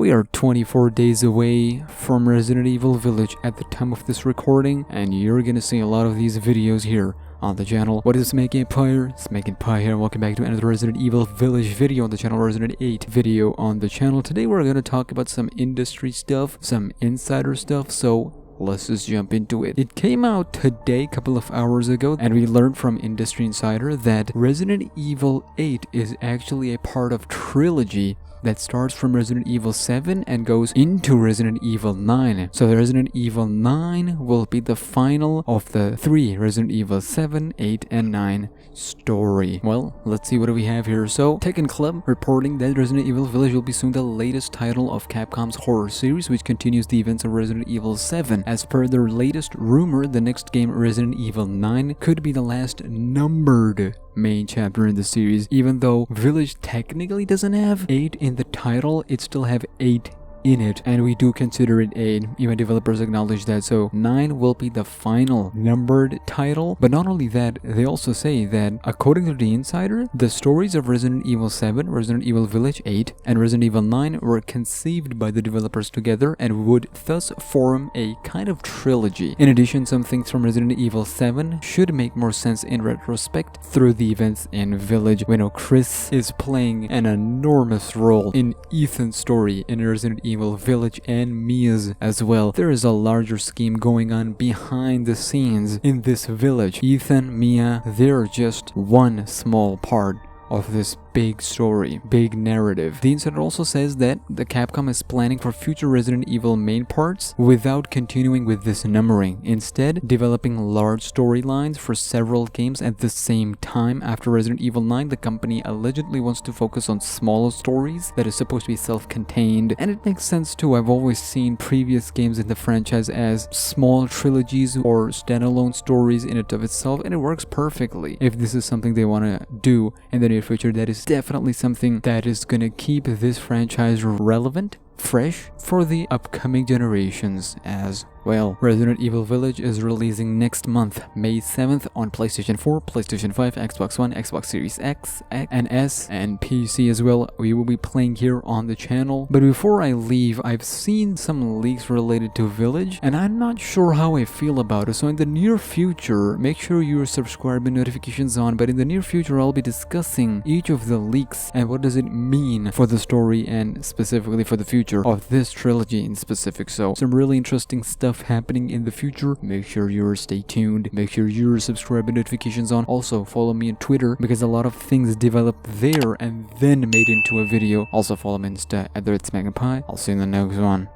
We are 24 days away from Resident Evil Village at the time of this recording, and you're gonna see a lot of these videos here on the channel. What is SmackNPie? SmackNPie here, and welcome back to another Resident Evil Village video on the channel, Resident 8 video on the channel. Today we're gonna talk about some industry stuff, some insider stuff, so let's just jump into it. It came out today, a couple of hours ago, and we learned from Industry Insider that Resident Evil 8 is actually a part of Trilogy that starts from Resident Evil 7 and goes into Resident Evil 9. So the Resident Evil 9 will be the final of the three Resident Evil 7, 8, and 9 story. Well, let's see what do we have here. So, Tekken Club reporting that Resident Evil Village will be soon the latest title of Capcom's horror series, which continues the events of Resident Evil 7. As per their latest rumor, the next game, Resident Evil 9, could be the last numbered main chapter in the series. Even though Village technically doesn't have 8 in the title, it still have 8 in it, and we do consider it 8. Even developers acknowledge that. So 9 will be the final numbered title. But not only that, they also say that according to the insider, the stories of Resident Evil 7, Resident Evil Village 8, and Resident Evil 9 were conceived by the developers together and would thus form a kind of trilogy. In addition, some things from Resident Evil 7 should make more sense in retrospect through the events in Village. We know Chris is playing an enormous role in Ethan's story in Resident Evil Village, and Mia's as well. There is a larger scheme going on behind the scenes in this village. Ethan, Mia, they're just one small part of this big story, big narrative. The insider also says that the Capcom is planning for future Resident Evil main parts without continuing with this numbering, instead developing large storylines for several games at the same time. After Resident Evil 9, the company allegedly wants to focus on smaller stories that is supposed to be self-contained, and it makes sense too. I've always seen previous games in the franchise as small trilogies or standalone stories in and of itself, and it works perfectly. If this is something they want to do in the near future, that is definitely something that is gonna keep this franchise relevant, fresh for the upcoming generations as well. Resident Evil Village is releasing next month, May 7th on PlayStation 4, PlayStation 5, Xbox One, Xbox Series X and S, and PC as well. We will be playing here on the channel. But before I leave, I've seen some leaks related to Village, and I'm not sure how I feel about it. So in the near future, make sure you're subscribed and notifications on, but in the near future, I'll be discussing each of the leaks and what does it mean for the story and specifically for the future of this trilogy in specific. So some really interesting stuff happening in the future. Make sure you're stay tuned. Make sure you're subscribed and notifications on. Also follow me on Twitter because a lot of things developed there and then made into a video. Also follow me on Insta at @SmackNPie. I'll see you in the next one.